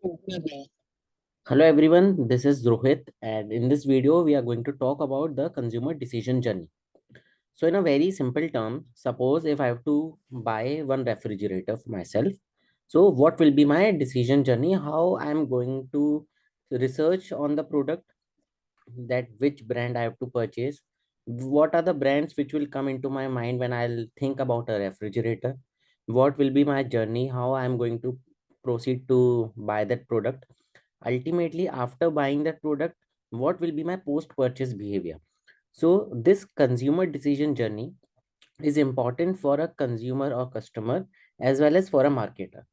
Hello everyone, this is Rohit, and in this video we are going to talk about the consumer decision journey. So in a very simple term, suppose if I have to buy one refrigerator for myself, so what will be my decision journey, how I am going to research on the product, that which brand I have to purchase, what are the brands which will come into my mind when I'll think about a refrigerator, what will be my journey, how I am going to proceed to buy that product. Ultimately, after buying that product, what will be my post purchase behavior? So this consumer decision journey is important for a consumer or customer as well as for a marketer.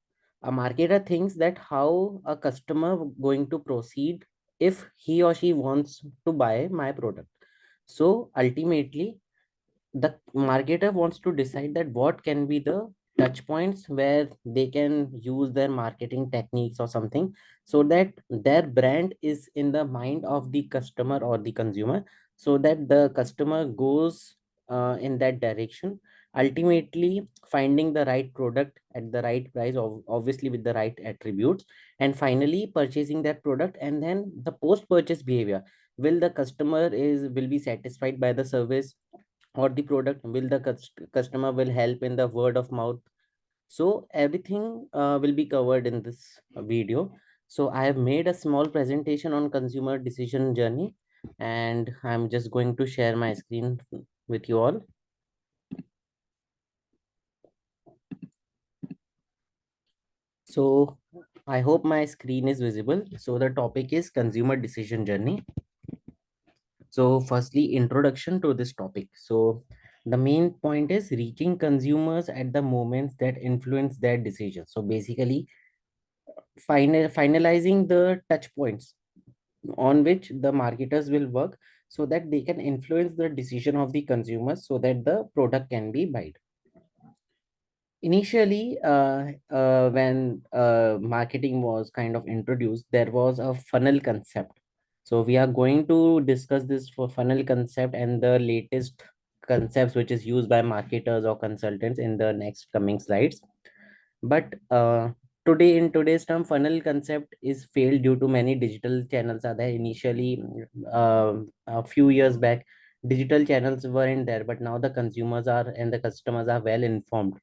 A marketer thinks that how a customer going to proceed if he or she wants to buy my product. So ultimately, the marketer wants to decide that what can be the touch points where they can use their marketing techniques or something, so that their brand is in the mind of the customer or the consumer, so that the customer goes in that direction, ultimately finding the right product at the right price, obviously with the right attributes, and finally purchasing that product. And then the post purchase behavior, will the customer is will be satisfied by the service or the product, will the customer will help in the word of mouth. So everything will be covered in this video. So I have made a small presentation on consumer decision journey, and I'm just going to share my screen with you all. So I hope my screen is visible. So the topic is consumer decision journey. So, firstly, introduction to this topic. So, the main point is reaching consumers at the moments that influence their decisions. So, basically, finalizing the touch points on which the marketers will work, so that they can influence the decision of the consumers so that the product can be bought. Initially, when marketing was kind of introduced, there was a funnel concept. So we are going to discuss this for funnel concept and the latest concepts which is used by marketers or consultants in the next coming slides. But today, in today's term, funnel concept is failed due to many digital channels are there. Initially, a few years back, digital channels weren't there, but now the consumers are and the customers are well informed.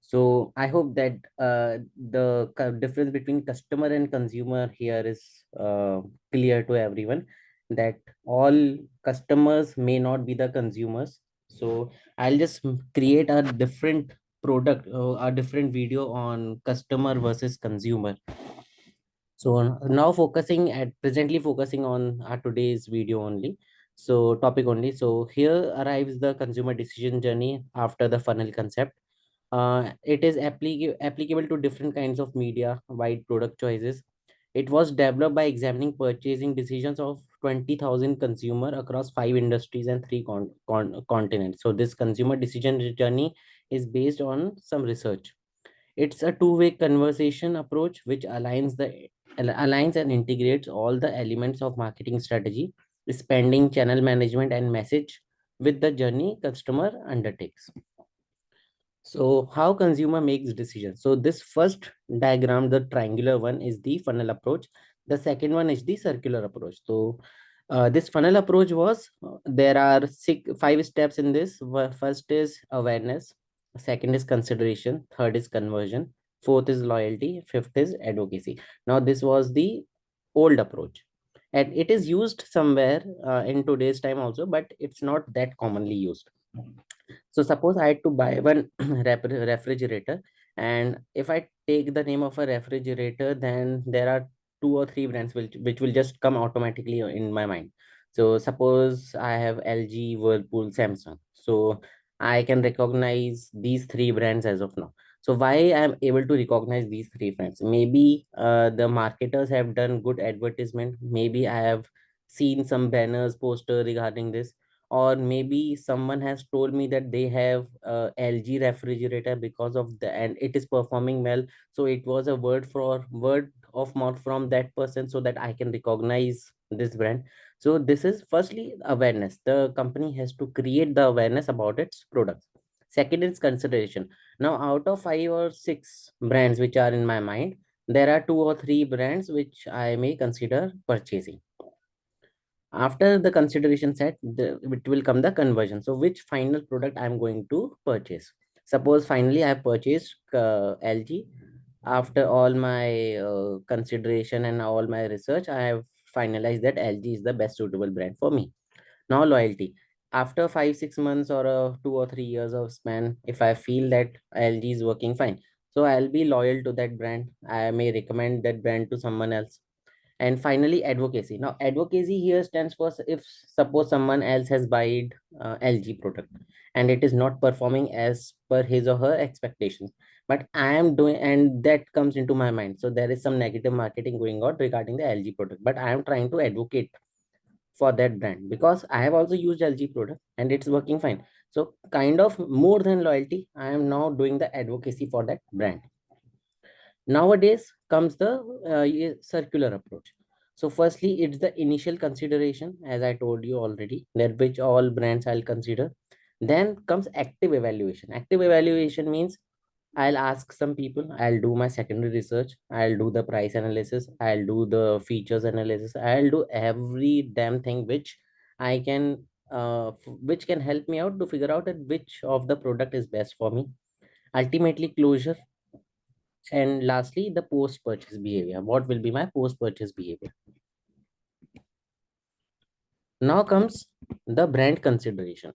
So I hope that the difference between customer and consumer here is clear to everyone, that all customers may not be the consumers. So I'll just create a different product, a different video on customer versus consumer. So now presently focusing on our today's video only. So topic only. So here arrives the consumer decision journey after the funnel concept. It is applicable to different kinds of media, wide product choices. It was developed by examining purchasing decisions of 20,000 consumer across 5 industries and three continents. So this consumer decision journey is based on some research. It's a two-way conversation approach which aligns and integrates all the elements of marketing strategy, spending, channel management, and message with the journey customer undertakes. So how consumer makes decisions. So this first diagram, the triangular one, is the funnel approach. The second one is the circular approach. So this funnel approach was there are five steps in this. First is awareness, second is consideration, third is conversion, fourth is loyalty, fifth is advocacy. Now this was the old approach, and it is used somewhere in today's time also, but it's not that commonly used. So suppose I had to buy one refrigerator, and if I take the name of a refrigerator, then there are two or three brands which will just come automatically in my mind. So suppose I have LG, Whirlpool, Samsung. So I can recognize these three brands as of now. So why I'm able to recognize these three brands? Maybe the marketers have done good advertisement. Maybe I have seen some banners, poster regarding this, or maybe someone has told me that they have LG refrigerator because of the and it is performing well. So it was a word of mouth from that person, so that I can recognize this brand. So this is firstly awareness. The company has to create the awareness about its products. Second is consideration. Now out of five or six brands which are in my mind, there are two or three brands which I may consider purchasing. After the consideration set, it will come the conversion. So which final product I'm going to purchase? Suppose finally I purchased LG. After all my consideration and all my research, I have finalized that LG is the best suitable brand for me. Now loyalty. After 5 6 months or 2 or 3 years of span, if I feel that LG is working fine, so I'll be loyal to that brand. I may recommend that brand to someone else. And finally, advocacy. Now advocacy here stands for, if suppose someone else has buyed LG product and it is not performing as per his or her expectations, but I am doing, and that comes into my mind, so there is some negative marketing going on regarding the LG product, but I am trying to advocate for that brand because I have also used LG product and it's working fine. So kind of more than loyalty, I am now doing the advocacy for that brand. Nowadays comes the circular approach. So firstly, it's the initial consideration, as I told you already, that which all brands I'll consider. Then comes active evaluation. Active evaluation means I'll ask some people, I'll do my secondary research, I'll do the price analysis, I'll do the features analysis, I'll do every damn thing which I can which can help me out to figure out that which of the product is best for me. Ultimately closure, and lastly the post purchase behavior. What will be my post purchase behavior? Now comes the brand consideration.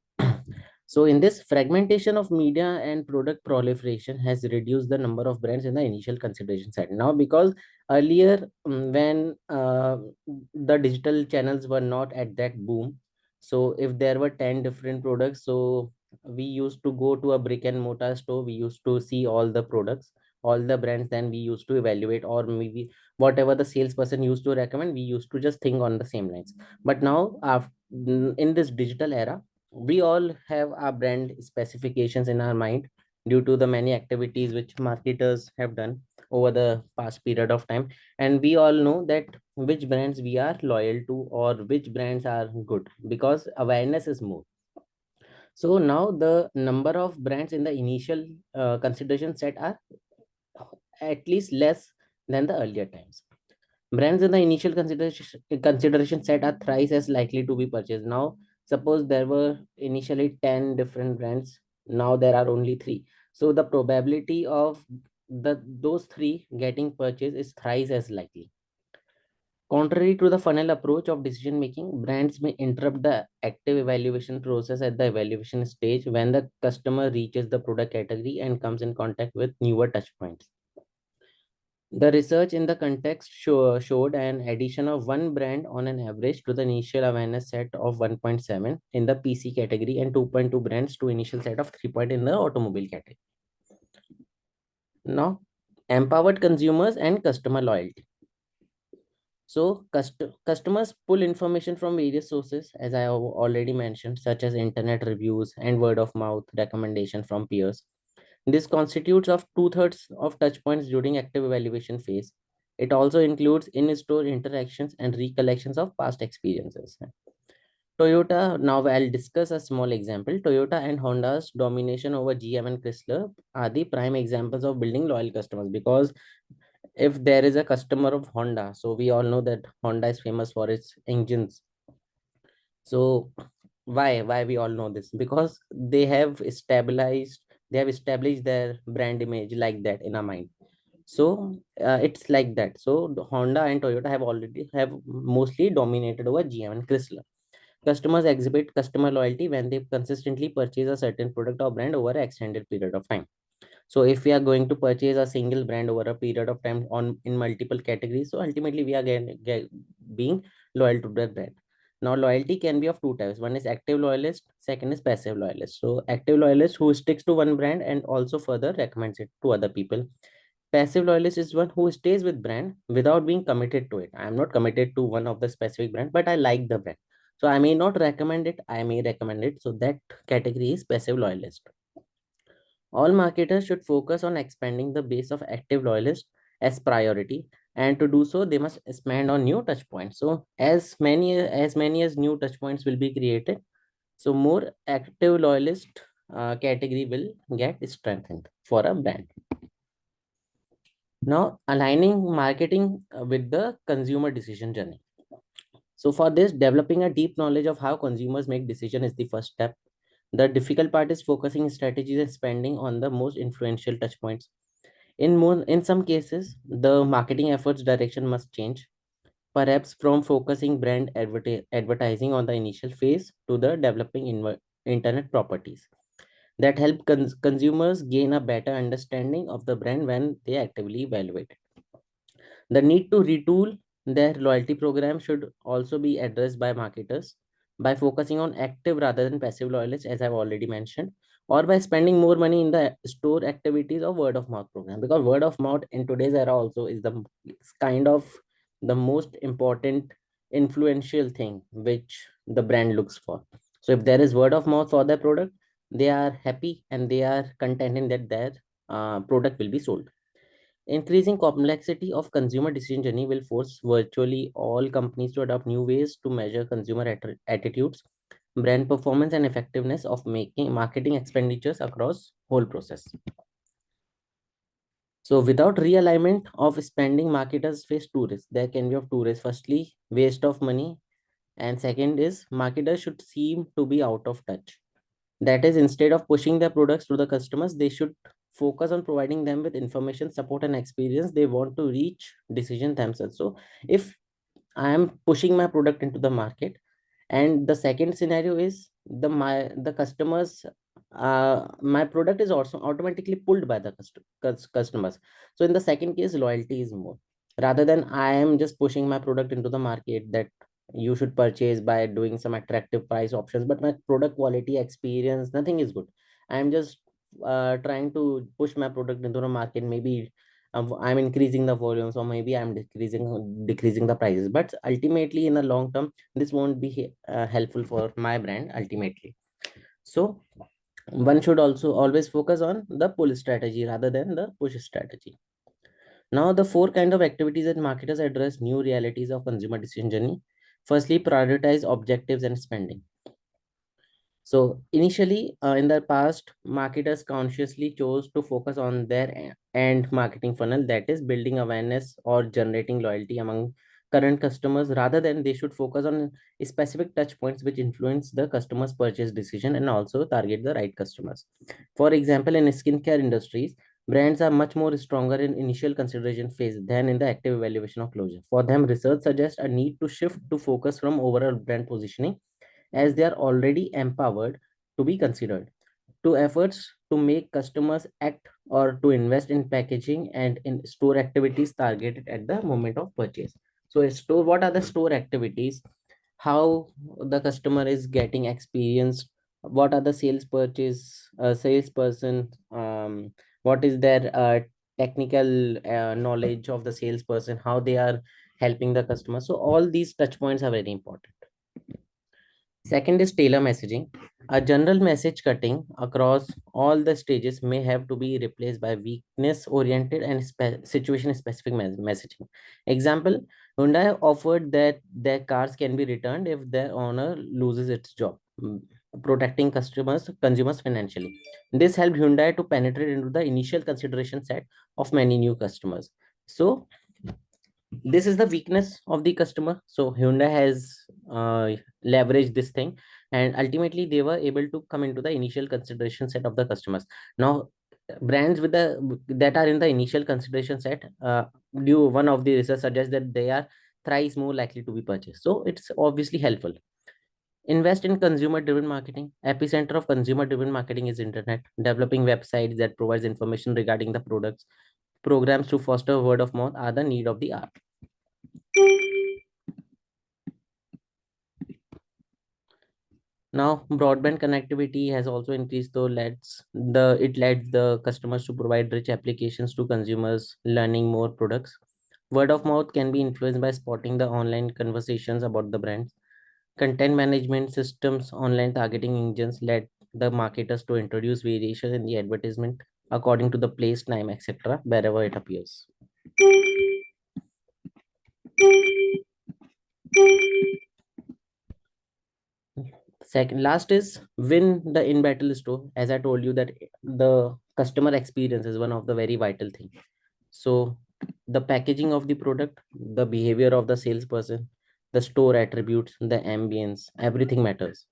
So in this fragmentation of media and product proliferation has reduced the number of brands in the initial consideration set. Now because earlier, when the digital channels were not at that boom, so if there were 10 different products, so we used to go to a brick and mortar store, we used to see all the products, all the brands, then we used to evaluate, or maybe whatever the salesperson used to recommend, we used to just think on the same lines. But now after, in this digital era, we all have our brand specifications in our mind due to the many activities which marketers have done over the past period of time, and we all know that which brands we are loyal to or which brands are good because awareness is more. So now the number of brands in the initial consideration set are at least less than the earlier times. Brands in the initial consideration set are thrice as likely to be purchased. Now, suppose there were initially 10 different brands, now there are only three. So the probability of those three getting purchased is thrice as likely. Contrary to the funnel approach of decision making, brands may interrupt the active evaluation process at the evaluation stage when the customer reaches the product category and comes in contact with newer touchpoints. The research in the context showed an addition of one brand on an average to the initial awareness set of 1.7 in the PC category and 2.2 brands to initial set of 3 point in the automobile category. Now, empowered consumers and customer loyalty. So, customers pull information from various sources, as I have already mentioned, such as internet reviews and word of mouth recommendation from peers. This constitutes of two-thirds of touchpoints during active evaluation phase. It also includes in-store interactions and recollections of past experiences. Toyota, now I'll discuss a small example. Toyota and Honda's domination over GM and Chrysler are the prime examples of building loyal customers, because if there is a customer of Honda, so we all know that Honda is famous for its engines. So why we all know this? Because they have established their brand image like that in our mind. So it's like that. So the Honda and Toyota have mostly dominated over GM and Chrysler. Customers exhibit customer loyalty when they consistently purchase a certain product or brand over an extended period of time. So if we are going to purchase a single brand over a period of time on in multiple categories, so ultimately we are being loyal to that brand. Now loyalty can be of two types. One is active loyalist, second is passive loyalist. So active loyalist who sticks to one brand and also further recommends it to other people. Passive loyalist is one who stays with brand without being committed to it. I am not committed to one of the specific brand, but I like the brand. So I may not recommend it, I may recommend it. So that category is passive loyalist. All marketers should focus on expanding the base of active loyalists as priority, and to do so, they must expand on new touch points. So as many as new touch points will be created, so more active loyalist category will get strengthened for a brand. Now, aligning marketing with the consumer decision journey. So for this, developing a deep knowledge of how consumers make decision is the first step. The difficult part is focusing strategies and spending on the most influential touch points. In some cases, the marketing efforts direction must change, perhaps from focusing brand advertising on the initial phase to the developing internet properties that help consumers gain a better understanding of the brand when they actively evaluate it. The need to retool their loyalty program should also be addressed by marketers by focusing on active rather than passive loyalists, as I've already mentioned, or by spending more money in the store activities or word of mouth program. Because word of mouth in today's era also is the it's kind of the most important influential thing which the brand looks for. So if there is word of mouth for their product, they are happy and they are content in that their product will be sold. Increasing complexity of consumer decision journey will force virtually all companies to adopt new ways to measure consumer attitudes, brand performance, and effectiveness of making marketing expenditures across whole process. So without realignment of spending, marketers face two risks. There can be of two risks. Firstly, waste of money, and second is marketers should seem to be out of touch. That is, instead of pushing their products to the customers, they should focus on providing them with information, support, and experience they want to reach decision themselves. So if I am pushing my product into the market, and the second scenario is the customers, my product is also automatically pulled by the customers. So in the second case, loyalty is more, rather than I am just pushing my product into the market that you should purchase by doing some attractive price options, but my product quality experience, nothing is good. I am just trying to push my product into the market. Maybe I'm increasing the volumes, or maybe I'm decreasing the prices, but ultimately in the long term this won't be helpful for my brand ultimately. So one should also always focus on the pull strategy rather than the push strategy. Now the four kind of activities that marketers address new realities of consumer decision journey. Firstly, prioritize objectives and spending. So initially, in the past, marketers consciously chose to focus on their end marketing funnel, that is building awareness or generating loyalty among current customers, rather than they should focus on specific touch points which influence the customer's purchase decision and also target the right customers. For example, in skincare industries, brands are much more stronger in initial consideration phase than in the active evaluation of closure. For them, research suggests a need to shift to focus from overall brand positioning, as they are already empowered to be considered, to efforts to make customers act or to invest in packaging and in store activities targeted at the moment of purchase. So a store, what are the store activities, how the customer is getting experience, what are the salesperson, what is their technical knowledge of the salesperson, how they are helping the customer. So all these touch points are very important. Second is tailor messaging. A general message cutting across all the stages may have to be replaced by weakness oriented and situation specific messaging. Example, Hyundai offered that their cars can be returned if their owner loses its job, protecting consumers financially. This helped Hyundai to penetrate into the initial consideration set of many new customers. So this is the weakness of the customer. So Hyundai has leveraged this thing, and ultimately they were able to come into the initial consideration set of the customers. Now brands with the that are in the initial consideration set, due one of the research suggests that they are thrice more likely to be purchased, so it's obviously helpful. Invest in consumer driven marketing. Epicenter of consumer driven marketing is internet. Developing websites that provides information regarding the products, programs to foster word of mouth are the need of the hour. Now, broadband connectivity has also increased, though it lets the customers to provide rich applications to consumers learning more products. Word of mouth can be influenced by spotting the online conversations about the brands. Content management systems, online targeting engines let the marketers to introduce variation in the advertisement according to the place, time, etc., wherever it appears. Second, last is win the in battle store. As I told you that the customer experience is one of the very vital thing. So The packaging of the product, the behavior of the salesperson, the store attributes, the ambience, everything matters.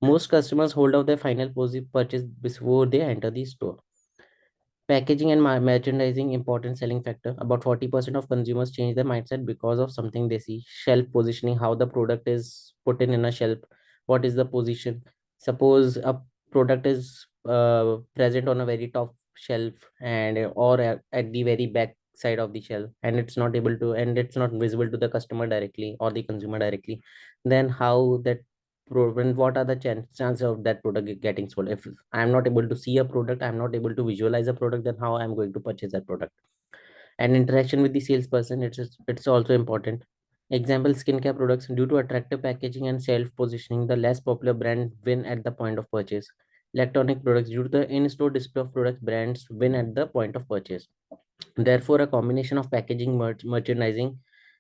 Most customers hold out their final purchase before they enter the store. Packaging and merchandising, important selling factor. About 40% of consumers change their mindset because of something they see. Shelf positioning, how the product is put in a shelf. What is the position? Suppose a product is present on a very top shelf and or at the very back side of the shelf, and it's not visible to the customer directly or the consumer directly. Then how that when what are the chances of that product getting sold? If I'm not able to see a product, I'm not able to visualize a product, then how I'm going to purchase that product? And interaction with the salesperson, it's also important. Example, skincare products. Due to attractive packaging and shelf positioning, the less popular brand win at the point of purchase. Electronic products. Due to the in-store display of products, brands win at the point of purchase. Therefore, a combination of packaging, merchandising,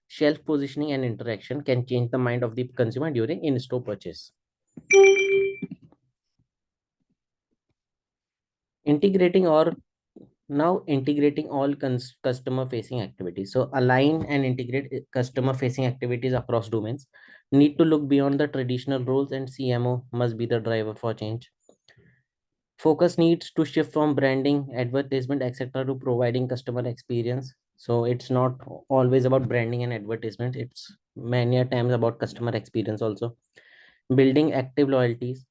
shelf positioning, and interaction can change the mind of the consumer during in-store purchase. Integrating or Now integrating all customer facing activities. So align and integrate customer facing activities across domains. Need to look beyond the traditional roles, and CMO must be the driver for change. Focus needs to shift from branding, advertisement, etc. to providing customer experience. So it's not always about branding and advertisement, it's many a times about customer experience also. Building active loyalties.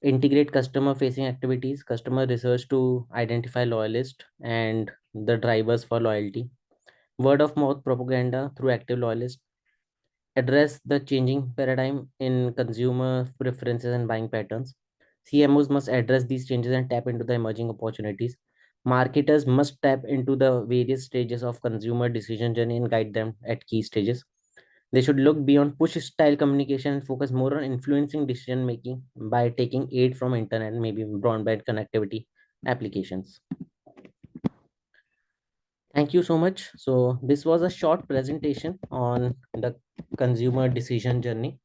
Integrate customer facing activities, customer research to identify loyalists and the drivers for loyalty. Word of mouth propaganda through active loyalists. Address the changing paradigm in consumer preferences and buying patterns. CMOs must address these changes and tap into the emerging opportunities. Marketers must tap into the various stages of consumer decision journey and guide them at key stages. They should look beyond push style communication and focus more on influencing decision making by taking aid from internet, maybe broadband connectivity applications. Thank you so much. So this was a short presentation on the consumer decision journey.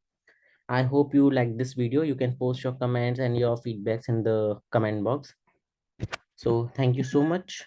I hope you like this video. You can post your comments and your feedbacks in the comment box. So thank you so much.